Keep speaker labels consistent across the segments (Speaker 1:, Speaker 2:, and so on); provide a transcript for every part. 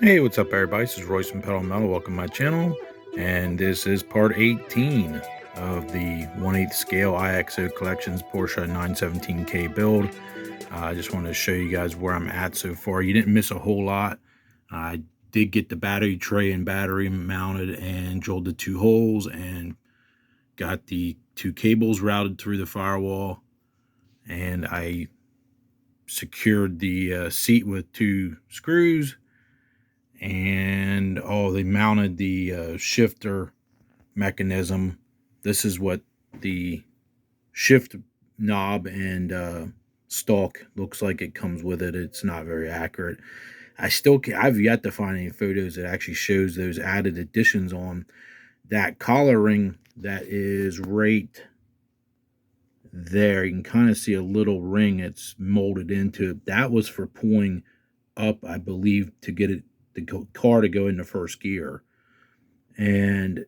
Speaker 1: Hey, what's up everybody? This is Royce from Pedal Metal. Welcome to my channel. And this is part 18 of the 1/8 scale IXO Collections Porsche 917K build. I just wanted to show you guys where I'm at so far. You didn't miss a whole lot. I did get the battery tray and battery mounted and drilled the 2 holes and got the 2 cables routed through the firewall. And I secured the seat with 2 screws. And they mounted the shifter mechanism. This is what the shift knob and stalk looks like. It comes with it. It's not very accurate. I've yet to find any photos that actually shows those added additions on. That collar ring that is right there, you can kind of see a little ring it's molded into it. That was for pulling up, I believe, to get it the car to go into first gear. And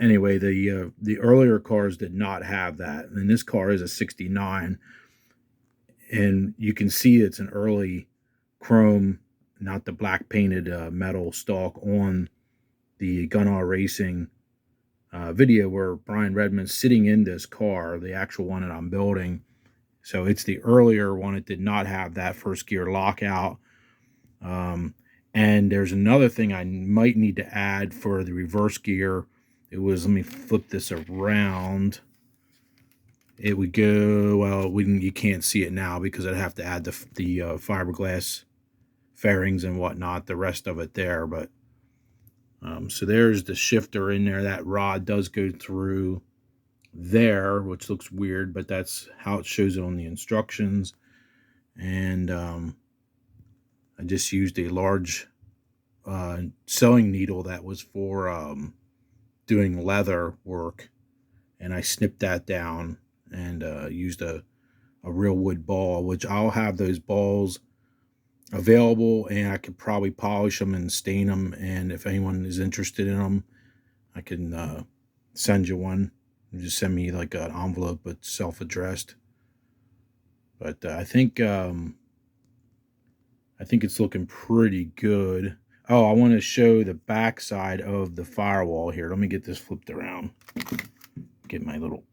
Speaker 1: anyway, the earlier cars did not have that, and this car is a 69, and you can see it's an early chrome, not the black painted metal stalk on the Gun R Racing video where Brian Redman's sitting in this car, the actual one that I'm building. So it's the earlier one. It did not have that first gear lockout. And there's another thing I might need to add for the reverse gear. It was, let me flip this around. It would go, well, you can't see it now because I'd have to add the fiberglass fairings and whatnot, the rest of it there. But so there's the shifter in there. That rod does go through there, which looks weird, but that's how it shows it on the instructions. And I just used a large sewing needle that was for doing leather work, and I snipped that down and used a real wood ball, which I'll have those balls available, and I could probably polish them and stain them, and if anyone is interested in them, I can send you one. You just send me like an envelope, but self-addressed. But I think it's looking pretty good. Oh, I want to show the back side of the firewall here. Let me get this flipped around. Get my little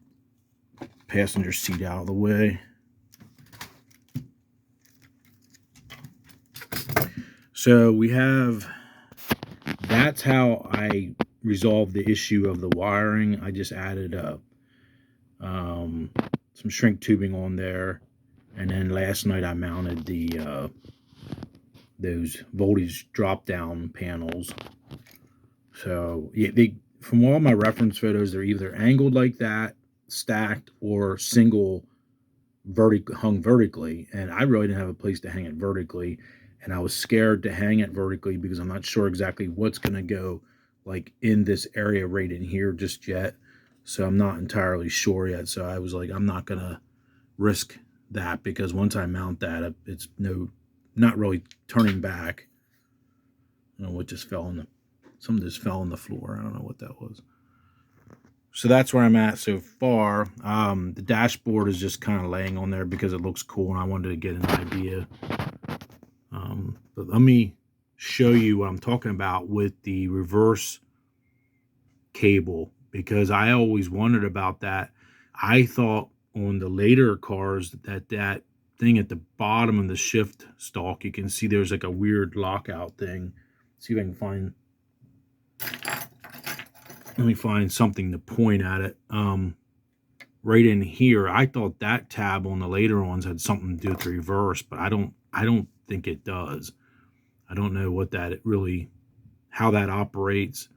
Speaker 1: passenger seat out of the way. So we have, that's how I resolved the issue of the wiring. I just added some shrink tubing on there. And then last night I mounted the those voltage drop down panels. So yeah, from all my reference photos, they're either angled like that, stacked, or single hung vertically. And I really didn't have a place to hang it vertically, and I was scared to hang it vertically because I'm not sure exactly what's going to go like in this area right in here just yet. So I'm not entirely sure yet. So I was like, I'm not going to risk that, because once I mount that, it's not really turning back. I don't know what just fell in something just fell on the floor. I don't know what that was. So that's where I'm at so far. The dashboard is just kind of laying on there because it looks cool, and I wanted to get an idea. But let me show you what I'm talking about with the reverse cable, because I always wondered about that. I thought on the later cars that thing at the bottom of the shift stalk, you can see there's like a weird lockout thing. See if I can find, let me find something to point at it. Right in here, I thought that tab on the later ones had something to do with the reverse, but I don't think it does. I don't know what that how that operates,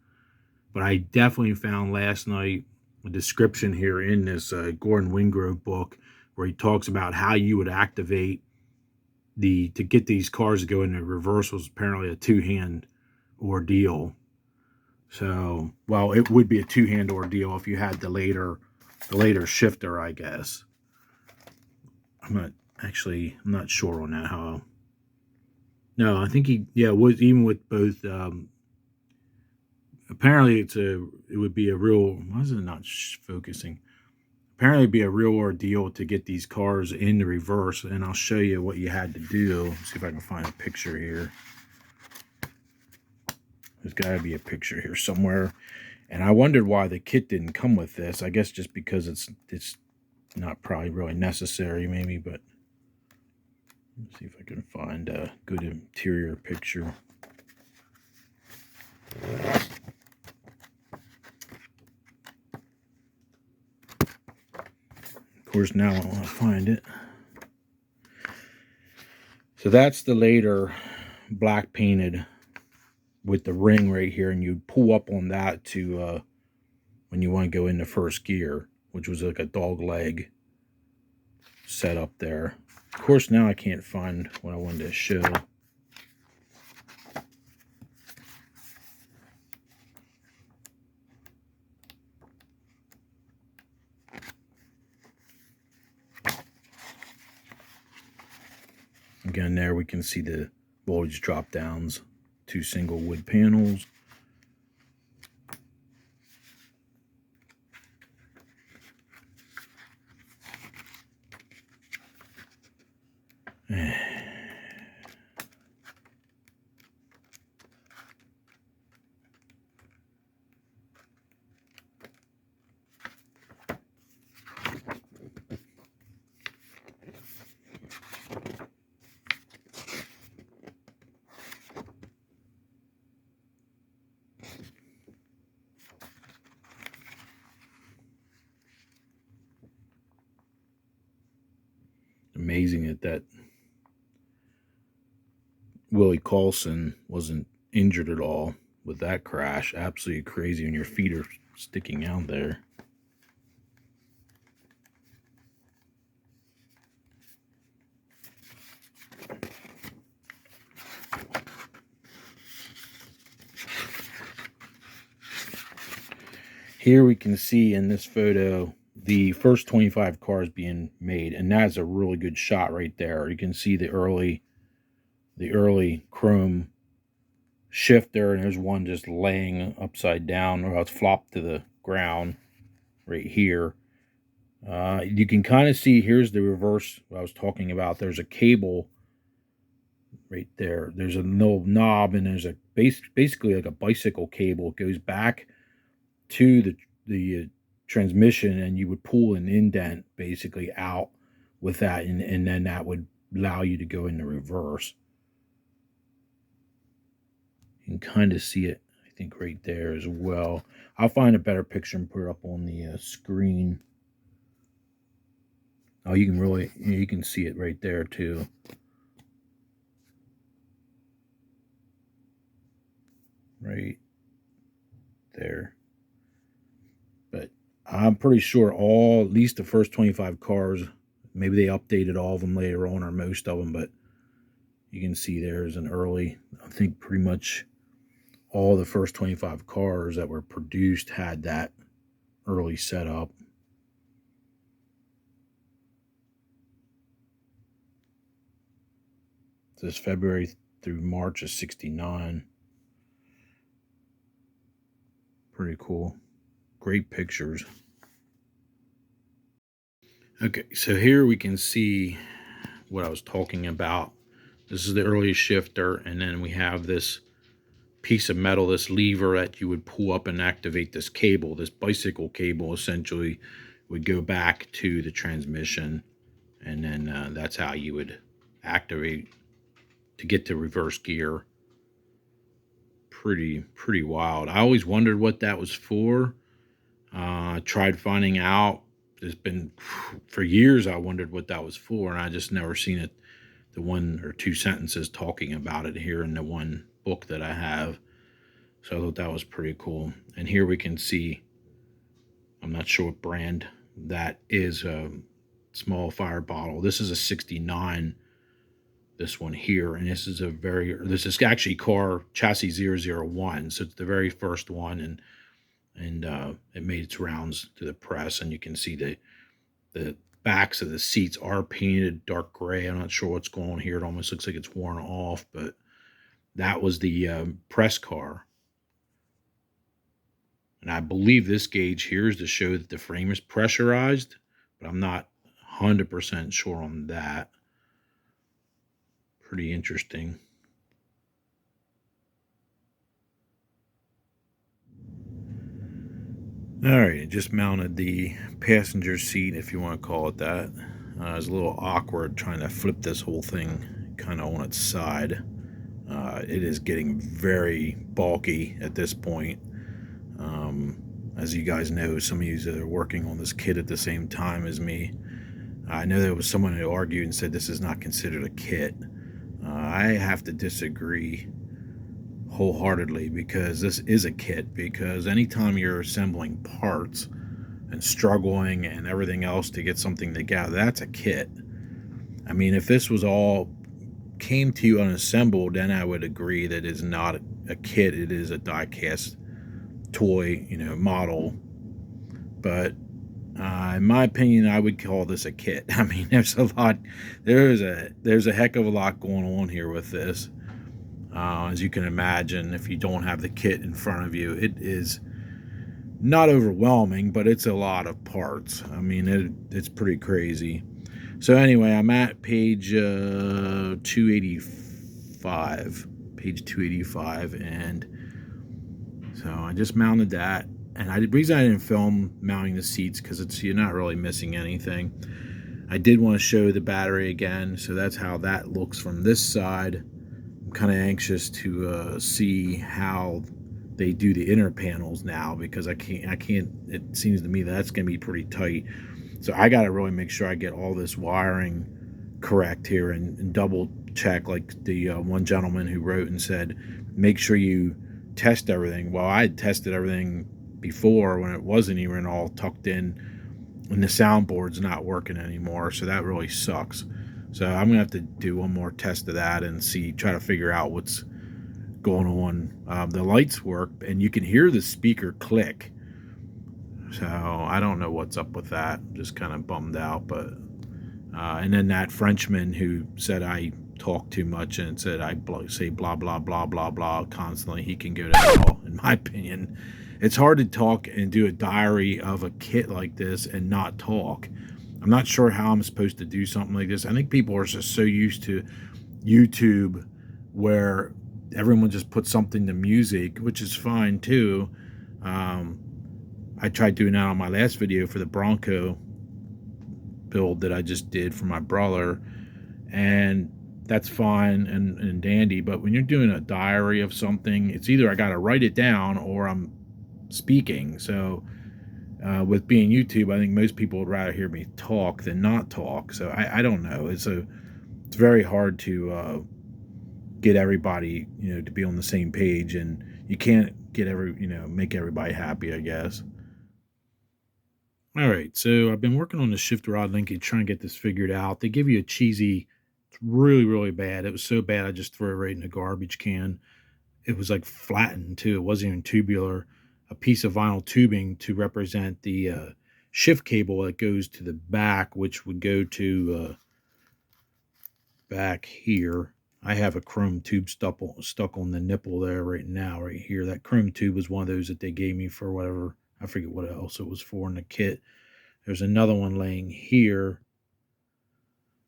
Speaker 1: but I definitely found last night a description here in this Gordon Wingrove book where he talks about how you would activate to get these cars to go into reverse. Was apparently a two-hand ordeal. So, well, it would be a two-hand ordeal if you had the later shifter, I guess. I'm not sure on that. How? No, I think was even with both. Apparently, it would be a real. Why is it not focusing? Apparently, it'd be a real ordeal to get these cars in the reverse, and I'll show you what you had to do. Let's see if I can find a picture here. There's got to be a picture here somewhere. And I wondered why the kit didn't come with this. I guess just because it's not probably really necessary, maybe. But let's see if I can find a good interior picture. Of course, now I want to find it. So that's the later black painted with the ring right here, and you pull up on that to when you want to go into first gear, which was like a dog leg set up there. Of course, now I can't find what I wanted to show. Again, there we can see the voltage drop downs, 2 single wood panels. Amazing that Willie Carlson wasn't injured at all with that crash. Absolutely crazy when your feet are sticking out there. Here we can see in this photo the first 25 cars being made, and that's a really good shot right there. You can see the early chrome shifter, and there's one just laying upside down, or it's flopped to the ground right here. You can kind of see, here's the reverse what I was talking about. There's a cable right there. There's a little knob, and there's a basically like a bicycle cable. It goes back to the transmission, and you would pull an indent basically out with that, and then that would allow you to go into reverse. You can kind of see it, I think, right there as well. I'll find a better picture and put it up on the screen. Oh, you can see it right there too. Right there. But I'm pretty sure at least the first 25 cars, maybe they updated all of them later on, or most of them, but you can see there's an early, I think pretty much all the first 25 cars that were produced had that early setup. This February through March of '69. Pretty cool. Great pictures. Okay, so here we can see what I was talking about. This is the early shifter, and then we have this piece of metal, this lever that you would pull up and activate this cable. This bicycle cable essentially would go back to the transmission, and then that's how you would activate to get to reverse gear. Pretty wild. I always wondered what that was for. I tried finding out. It's been for years I wondered what that was for, and I just never seen it, the 1 or 2 sentences talking about it here in the one book that I have. So I thought that was pretty cool. And here we can see, I'm not sure what brand that is, a small fire bottle. This is a '69, this one here, and this is actually car chassis 001, so it's the very first one, and it made its rounds to the press, and you can see the backs of the seats are painted dark gray. I'm not sure what's going on here. It almost looks like it's worn off, but that was the press car. And I believe this gauge here is to show that the frame is pressurized, but I'm not 100% sure on that. Pretty interesting. All right, just mounted the passenger seat, if you want to call it that. It's a little awkward trying to flip this whole thing kind of on its side. It is getting very bulky at this point. As you guys know, some of you that are working on this kit at the same time as me, I know there was someone who argued and said this is not considered a kit. I have to disagree wholeheartedly, because this is a kit. Because anytime you're assembling parts and struggling and everything else to get something together, that's a kit. I mean, if this was all came to you unassembled, then I would agree that it's not a kit. It is a die-cast toy, model. But in my opinion, I would call this a kit. I mean, there's a heck of a lot going on here with this. As you can imagine, if you don't have the kit in front of you, it is not overwhelming, but it's a lot of parts. I mean, it's pretty crazy. So anyway, I'm at page 285. Page 285, and so I just mounted that. And the reason I didn't film mounting the seats, because you're not really missing anything. I did want to show the battery again, so that's how that looks from this side. I'm kind of anxious to see how they do the inner panels now, because I can't. It seems to me that's going to be pretty tight. So I got to really make sure I get all this wiring correct here, and double check, like the one gentleman who wrote and said, make sure you test everything. Well, I had tested everything before when it wasn't even all tucked in, and the soundboard's not working anymore, so that really sucks. So I'm gonna have to do one more test of that and try to figure out what's going on. The lights work, and you can hear the speaker click, so I don't know what's up with that. Just kind of bummed out. But and then that Frenchman who said I talk too much and said I say blah blah blah blah blah constantly, he can go to hell, in my opinion. It's hard to talk and do a diary of a kit like this and not talk. I'm not sure how I'm supposed to do something like this. I think people are just so used to YouTube, where everyone just puts something to music, which is fine too. I tried doing that on my last video for the Bronco build that I just did for my brother, and that's fine and dandy. But when you're doing a diary of something, it's either I got to write it down or I'm speaking. So with being YouTube, I think most people would rather hear me talk than not talk. So I don't know. It's very hard to get everybody to be on the same page, and you can't get make everybody happy, I guess. All right, so I've been working on the shift rod linkage, trying to get this figured out. They give you a cheesy, it's really, really bad. It was so bad I just threw it right in the garbage can. It was like flattened too. It wasn't even tubular. A piece of vinyl tubing to represent the shift cable that goes to the back, which would go to back here. I have a chrome tube stuck on the nipple there right now, right here. That chrome tube was one of those that they gave me for whatever. I forget what else it was for in the kit. There's another one laying here.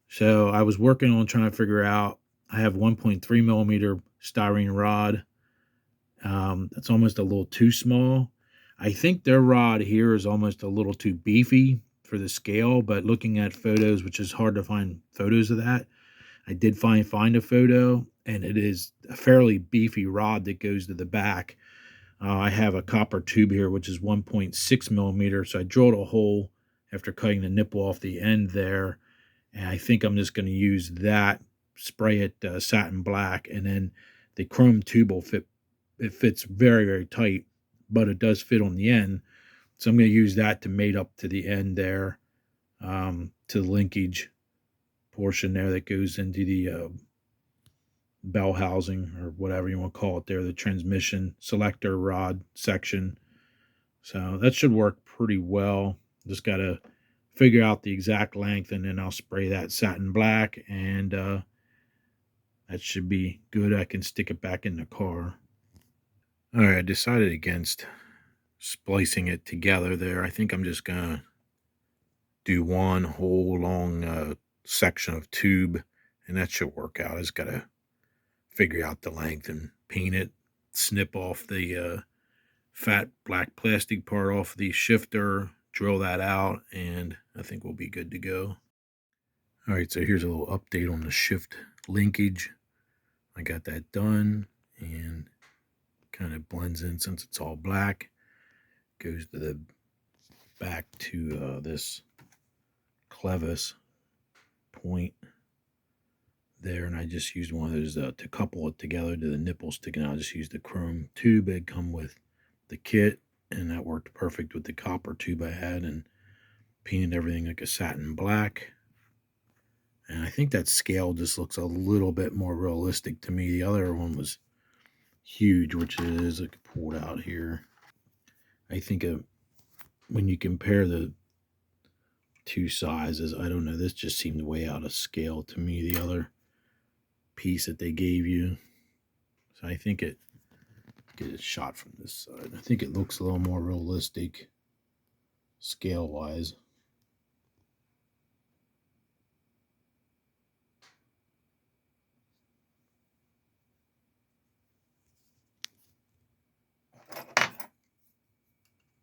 Speaker 1: So I was working on trying to figure out, I have 1.3 millimeter styrene rod. That's almost a little too small. I think their rod here is almost a little too beefy for the scale, but looking at photos, which is hard to find photos of that, I did find a photo, and it is a fairly beefy rod that goes to the back. I have a copper tube here, which is 1.6 millimeter. So I drilled a hole after cutting the nipple off the end there. And I think I'm just going to use that, spray it satin black, and then the chrome tube will fit. It fits very, very tight, but it does fit on the end. So I'm going to use that to mate up to the end there, to the linkage portion there that goes into the bell housing, or whatever you want to call it there, the transmission selector rod section. So that should work pretty well. Just got to figure out the exact length, and then I'll spray that satin black, and that should be good. I can stick it back in the car. All right, I decided against splicing it together there. I think I'm just gonna do one whole long section of tube, and that should work out. I just gotta figure out the length and paint it, snip off the fat black plastic part off the shifter, drill that out, and I think we'll be good to go. All right, so here's a little update on the shift linkage. I got that done, and kind of blends in since it's all black. Goes to the back to this clevis point there, and I just used one of those to couple it together to the nipple sticking out. I just used the chrome tube that come with the kit, and that worked perfect with the copper tube I had, and painted everything like a satin black. And I think that scale just looks a little bit more realistic to me. The other one was huge, which it is. I could pull it out here. I think when you compare the two sizes, I don't know, this just seemed way out of scale to me, the other piece that they gave you. So I think get it shot from this side. I think it looks a little more realistic scale wise.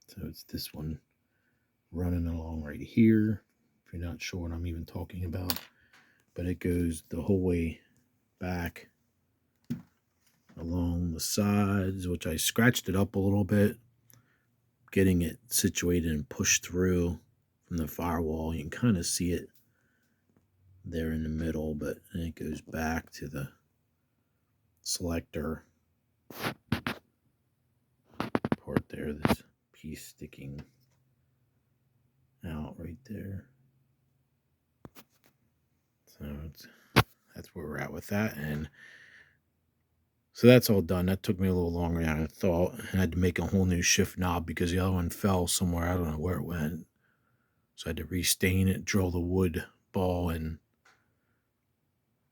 Speaker 1: So it's this one running along right here, if you're not sure what I'm even talking about. But it goes the whole way back along the sides, which I scratched it up a little bit, getting it situated and pushed through from the firewall. You can kind of see it there in the middle, but then it goes back to the selector part there, this piece sticking out right there. So that's where we're at with that. And so that's all done. That took me a little longer than I thought. I had to make a whole new shift knob because the other one fell somewhere. I don't know where it went. So I had to restain it, drill the wood ball, and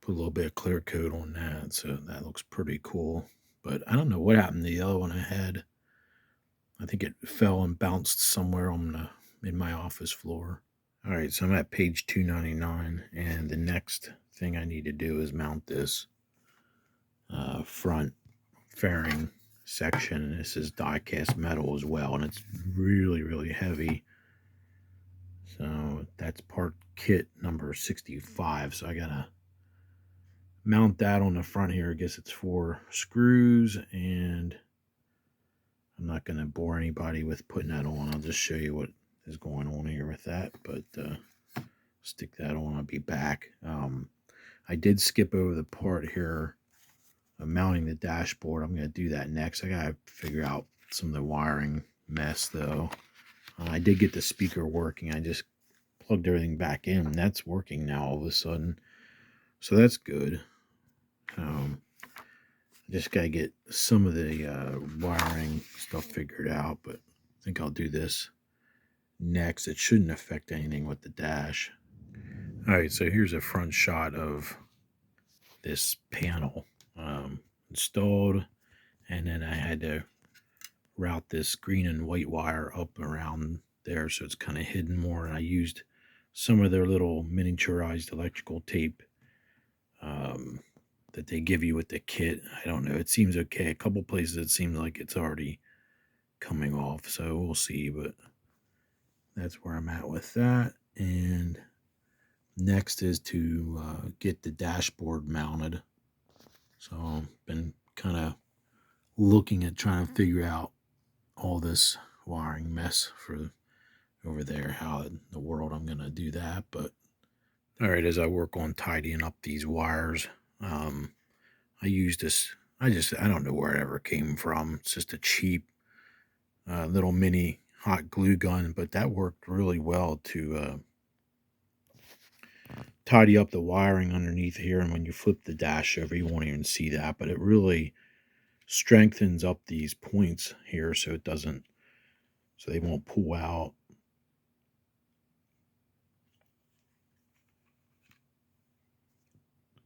Speaker 1: put a little bit of clear coat on that. So that looks pretty cool. But I don't know what happened to the other one I had. I think it fell and bounced somewhere in my office floor. All right, so I'm at page 299, and the next thing I need to do is mount this front fairing section. This is die cast metal as well, and it's really, really heavy. So that's part kit number 65. So I gotta mount that on the front here. I guess it's 4 screws, and I'm not gonna bore anybody with putting that on. I'll just show you what is going on here with that. But stick that on. I'll be back. I did skip over the part here of mounting the dashboard. I'm going to do that next. I got to figure out some of the wiring mess, though. I did get the speaker working. I just plugged everything back in, and that's working now all of a sudden. So that's good. I just got to get some of the wiring stuff figured out, but I think I'll do this next. It shouldn't affect anything with the dash. All right, so here's a front shot of this panel installed, and then I had to route this green and white wire up around there so it's kind of hidden more, and I used some of their little miniaturized electrical tape that they give you with the kit. I don't know, it seems okay. A couple places it seems like it's already coming off, so we'll see, but that's where I'm at with that. And next is to get the dashboard mounted. So I've been kind of looking at trying to figure out all this wiring mess for over there, how in the world I'm going to do that. But all right, as I work on tidying up these wires, I use this, I don't know where it ever came from. It's just a cheap little mini hot glue gun, but that worked really well to tidy up the wiring underneath here. And when you flip the dash over, you won't even see that, but it really strengthens up these points here so it doesn't, so they won't pull out.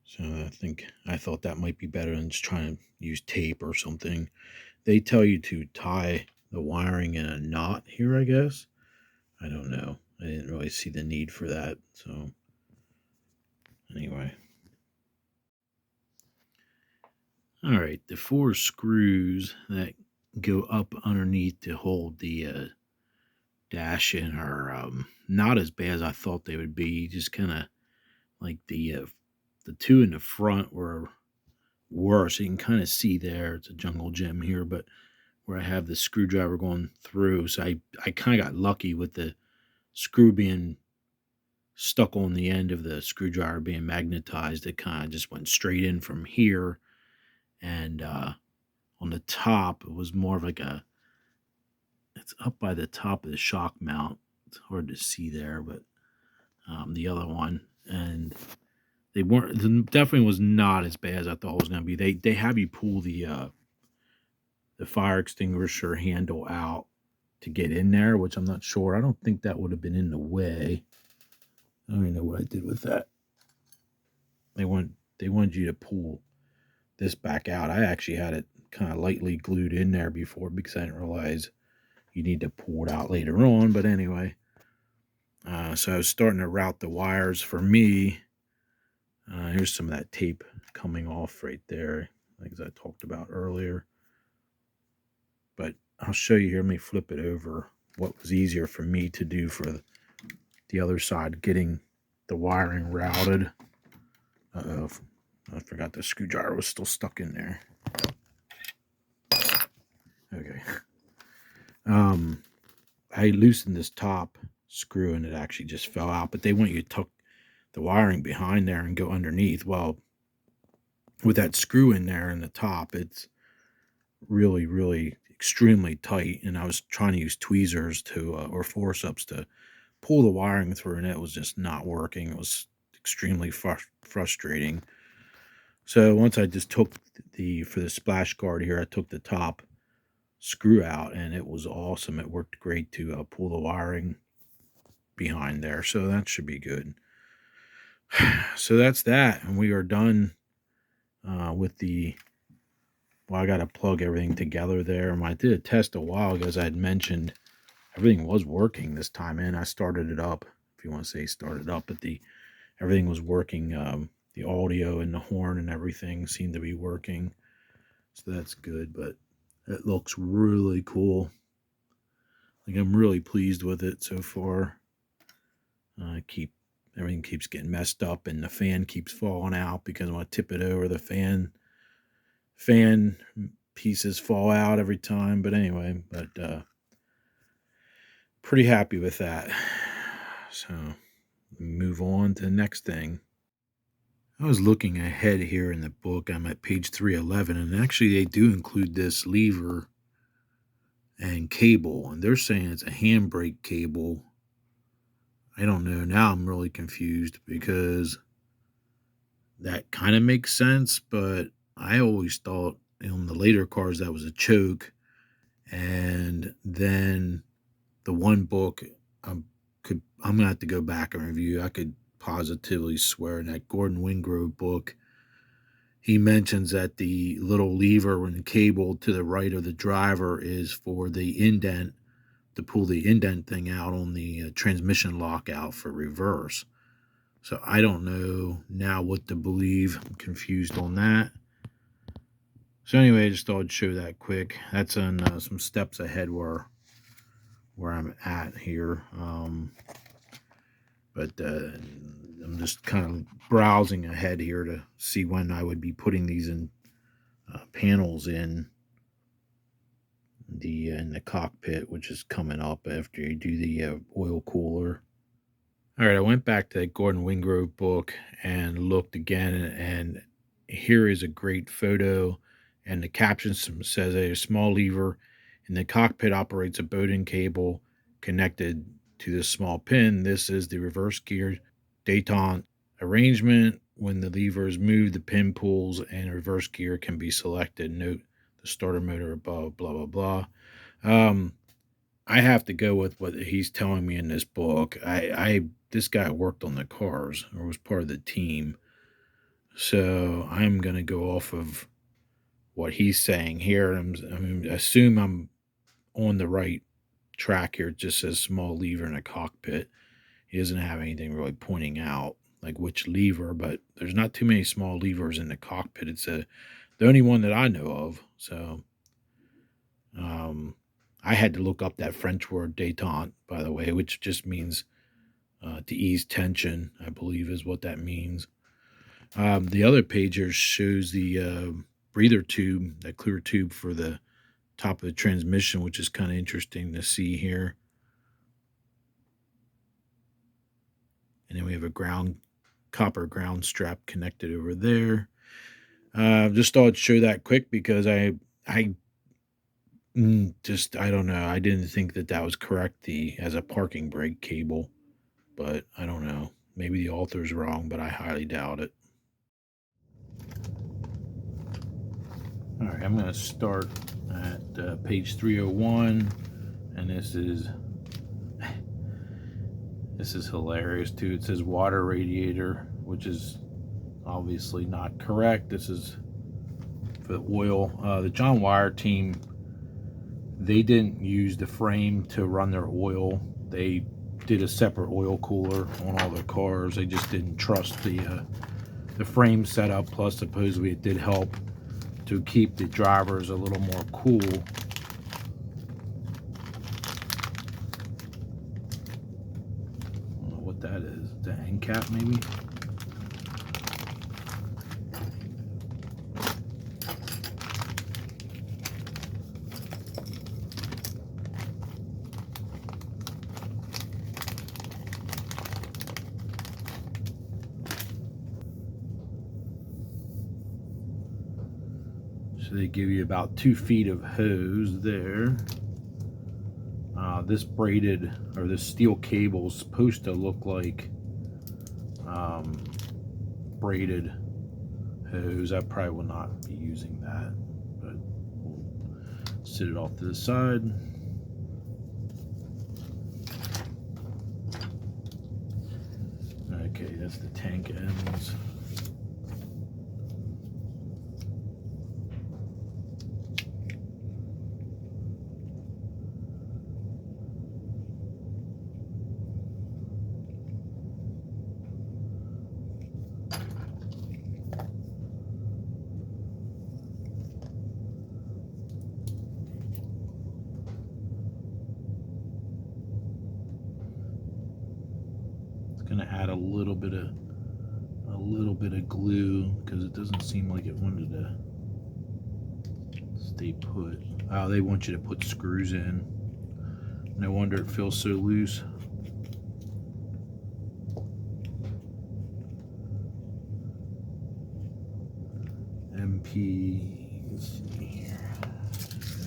Speaker 1: So I thought that might be better than just trying to use tape or something. They tell you to tie the wiring in a knot here, I guess. I don't know. I didn't really see the need for that. So anyway. All right, the 4 screws that go up underneath to hold the dash in are not as bad as I thought they would be. Just kind of like the two in the front were worse. You can kind of see there. It's a jungle gym here, but where I have the screwdriver going through, so I kind of got lucky with the screw being stuck on the end of the screwdriver being magnetized. It kind of just went straight in from here, and on the top it was more of like it's up by the top of the shock mount. It's hard to see there, but the other one, and they weren't, definitely was not as bad as I thought it was going to be. They have you pull the fire extinguisher handle out to get in there, which I'm not sure. I don't think that would have been in the way. I don't even know what I did with that. They wanted you to pull this back out. I actually had it kind of lightly glued in there before because I didn't realize you need to pull it out later on. But anyway, so I was starting to route the wires. For me, here's some of that tape coming off right there, like as I talked about earlier. But I'll show you here. Let me flip it over. What was easier for me to do for the other side, getting the wiring routed. Uh-oh, I forgot the screwdriver was still stuck in there. Okay. I loosened this top screw and it actually just fell out, but they want you to tuck the wiring behind there and go underneath. Well, with that screw in there in the top, it's really, really extremely tight, and I was trying to use tweezers to or forceps to pull the wiring through, and it was just not working. It was extremely frustrating. So once I just took for the splash guard here, I took the top screw out, and it was awesome. It worked great to pull the wiring behind there, so that should be good. So that's that, and we are done with the. Well, I got to plug everything together there. I did a test a while ago, as I had mentioned. Everything was working this time, and I started it up. If you want to say started up, but everything was working. The audio and the horn and everything seemed to be working, so that's good. But it looks really cool. Like, I'm really pleased with it so far. Everything keeps getting messed up, and the fan keeps falling out because when I tip it over, the fan pieces fall out every time. But anyway, pretty happy with that. So move on to the next thing. I was looking ahead here in the book. I'm at page 311, and actually they do include this lever and cable, and they're saying it's a handbrake cable. I don't know. Now I'm really confused because that kind of makes sense, but I always thought in the later cars that was a choke. And then the one book I'm gonna have to go back and review. I could positively swear in that Gordon Wingrove book, he mentions that the little lever and the cable to the right of the driver is for the indent, to pull the indent thing out on the transmission lockout for reverse. So I don't know now what to believe. I'm confused on that. So anyway, I just thought I'd show that quick. That's on some steps ahead where I'm at here. But I'm just kind of browsing ahead here to see when I would be putting these in panels in the cockpit, which is coming up after you do the oil cooler. All right, I went back to that Gordon Wingrove book and looked again, and here is a great photo, and the caption says a small lever in the cockpit operates a Bowden cable connected to this small pin. This is the reverse gear detente arrangement. When the lever is moved, the pin pulls and reverse gear can be selected. Note the starter motor above, blah, blah, blah. I have to go with what he's telling me in this book. This guy worked on the cars or was part of the team. So I'm going to go off of what he's saying here. I assume I'm on the right track here. It just says small lever in a cockpit. He doesn't have anything really pointing out like which lever, but there's not too many small levers in the cockpit. It's the only one that I know of. So I had to look up that French word détente, by the way, which just means to ease tension, I believe is what that means. The other page here shows the breather tube, that clear tube for the top of the transmission, which is kind of interesting to see here. And then we have a copper ground strap connected over there. Just thought I'd show that quick because I I don't know. I didn't think that was correct as a parking brake cable, but I don't know. Maybe the author's wrong, but I highly doubt it. All right, I'm going to start at page 301, and this is hilarious too. It says water radiator, which is obviously not correct. This is for the oil. The John Wire team, they didn't use the frame to run their oil. They did a separate oil cooler on all their cars. They just didn't trust the frame setup. Plus, supposedly it did help to keep the drivers a little more cool. I don't know what that is. The end cap, maybe? So they give you about 2 feet of hose there. This braided or this steel cable is supposed to look like braided hose. I probably will not be using that, but we'll sit it off to the side. Okay, that's the tank ends. Going to add a little bit of glue because it doesn't seem like it wanted to stay put. Oh, they want you to put screws in. No wonder it feels so loose. MP, let's see here.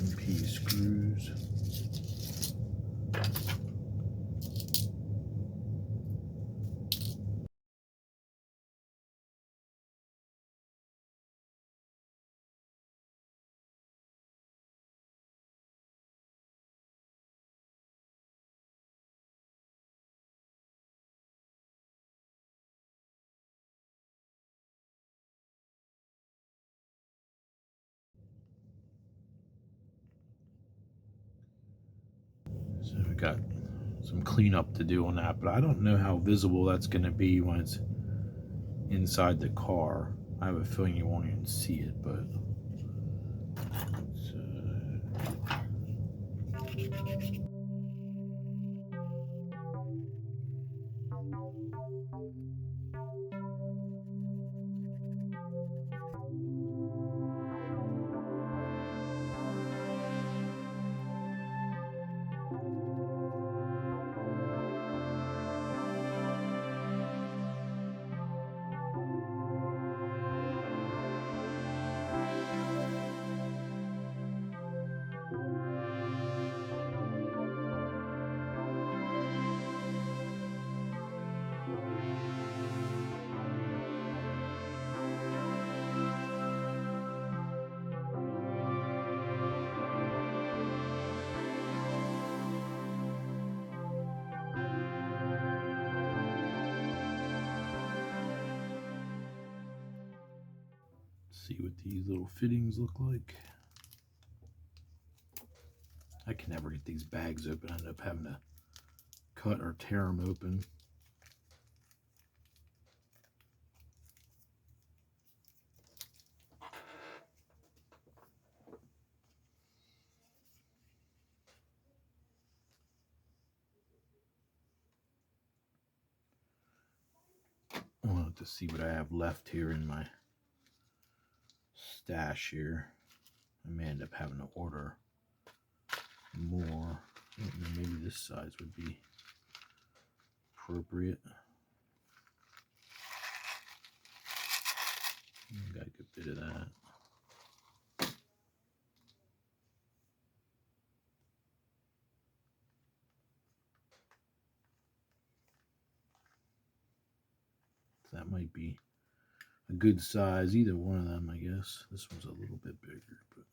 Speaker 1: MP screws. So we got some cleanup to do on that, but I don't know how visible that's going to be when it's inside the car. I have a feeling you won't even see it, but see what these little fittings look like. I can never get these bags open. I end up having to cut or tear them open. to see what I have left here in my stash here. I may end up having to order more. Maybe this size would be appropriate. Got a good bit of that. That might be a good size, either one of them, I guess. This one's a little bit bigger, but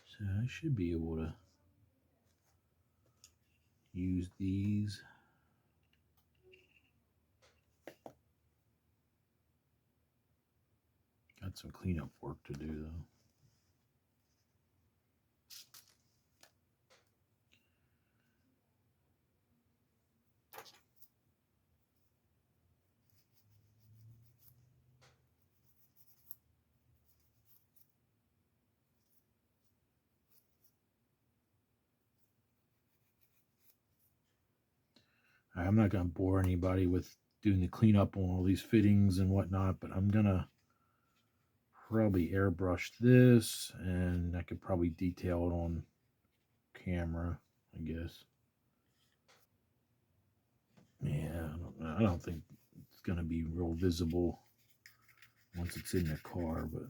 Speaker 1: so I should be able to use these. Got some cleanup work to do though. I'm not going to bore anybody with doing the cleanup on all these fittings and whatnot, but I'm going to probably airbrush this, and I could probably detail it on camera, I guess. Yeah, I don't think it's going to be real visible once it's in the car, but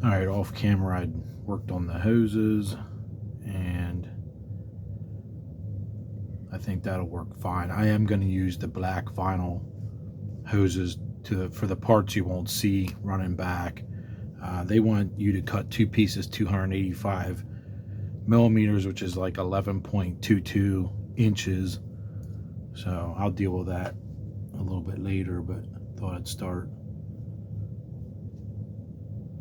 Speaker 1: all right, off camera I'd worked on the hoses, and I think that'll work fine. I am going to use the black vinyl hoses for the parts you won't see running back. They want you to cut two pieces 285 millimeters, which is like 11.22 inches. So I'll deal with that a little bit later, but thought I'd start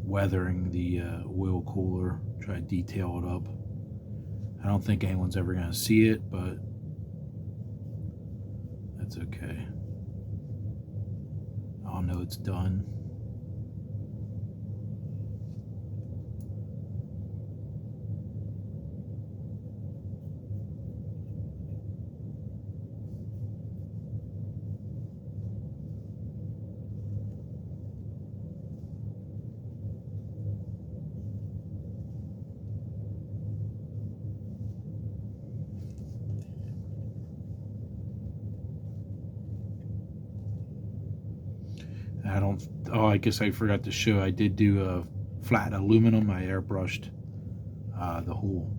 Speaker 1: weathering the oil cooler, try to detail it up. I don't think anyone's ever going to see it, but that's okay. I'll know it's done. I guess I forgot to show, I did do a flat aluminum. I airbrushed the whole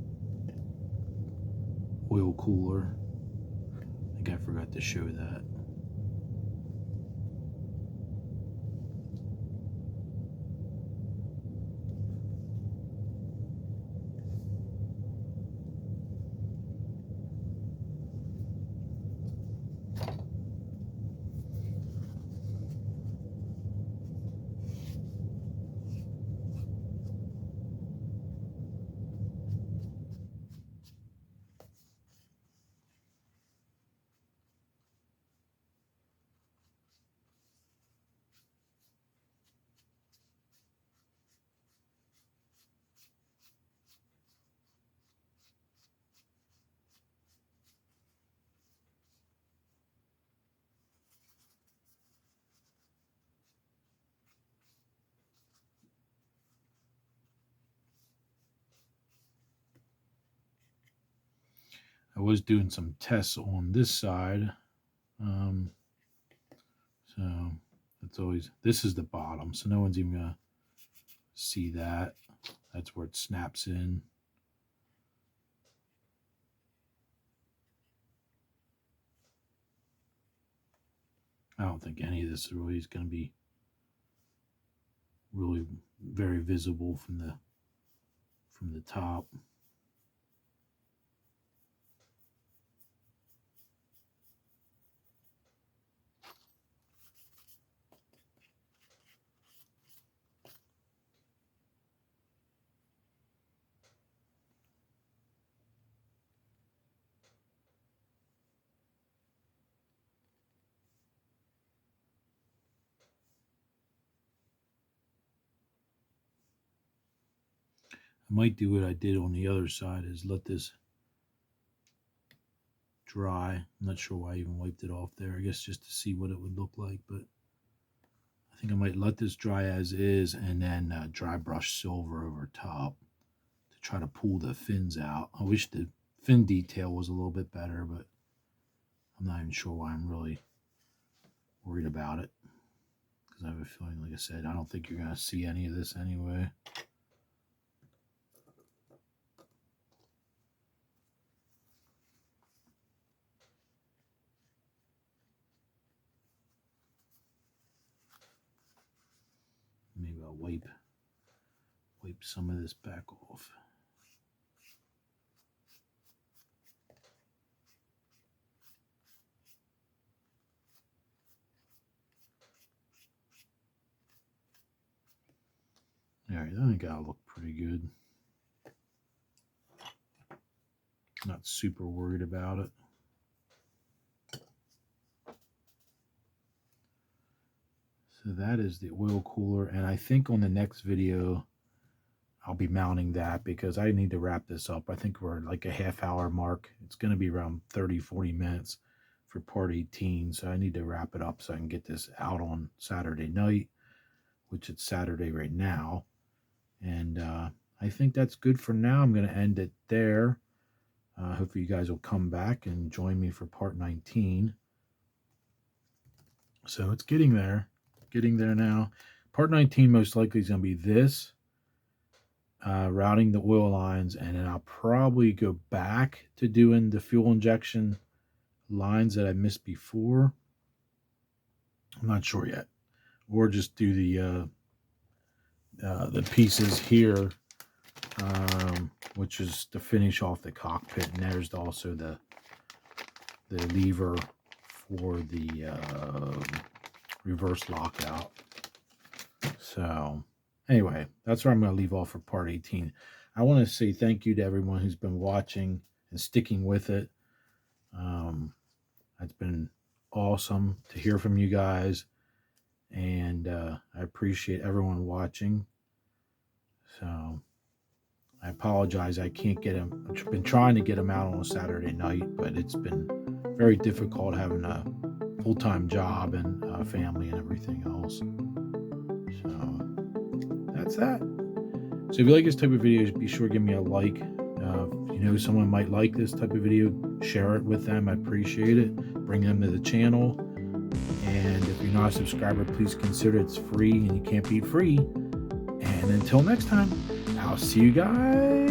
Speaker 1: oil cooler. I think I forgot to show that. I was doing some tests on this side. So it's always, this is the bottom, so no one's even gonna see that. That's where it snaps in. I don't think any of this really is going to be really very visible from the top. I might do what I did on the other side, is let this dry. I'm not sure why I even wiped it off there. I guess just to see what it would look like, but I think I might let this dry as is and then dry brush silver over top to try to pull the fins out. I wish the fin detail was a little bit better, but I'm not even sure why I'm really worried about it, because I have a feeling, like I said, I don't think you're going to see any of this anyway. Maybe I'll wipe some of this back off. All right, I think that'll look pretty good. Not super worried about it. So that is the oil cooler, and I think on the next video I'll be mounting that because I need to wrap this up. I think we're like a half-hour mark. It's going to be around 30-40 minutes for part 18, so I need to wrap it up so I can get this out on Saturday night, which it's Saturday right now. And I think that's good for now. I'm going to end it there. Hopefully you guys will come back and join me for part 19. So it's getting there now. Part 19 most likely is going to be this, routing the oil lines, and then I'll probably go back to doing the fuel injection lines that I missed before. I'm not sure yet. Or just do the pieces here, which is to finish off the cockpit, and there's also the lever for the reverse lockout. So anyway, that's where I'm going to leave off for part 18. I want to say thank you to everyone who's been watching and sticking with it. It's been awesome to hear from you guys, and I appreciate everyone watching. So I apologize I can't get them. I've been trying to get them out on a Saturday night, but it's been very difficult having a full-time job and family and everything else. So that's that. So if you like this type of videos, be sure to give me a like. If you know someone might like this type of video, share it with them. I appreciate it. Bring them to the channel. And if you're not a subscriber, please consider it's free, and you can't beat free. And until next time, I'll see you guys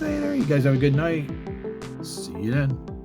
Speaker 1: later. You guys have a good night. See you then.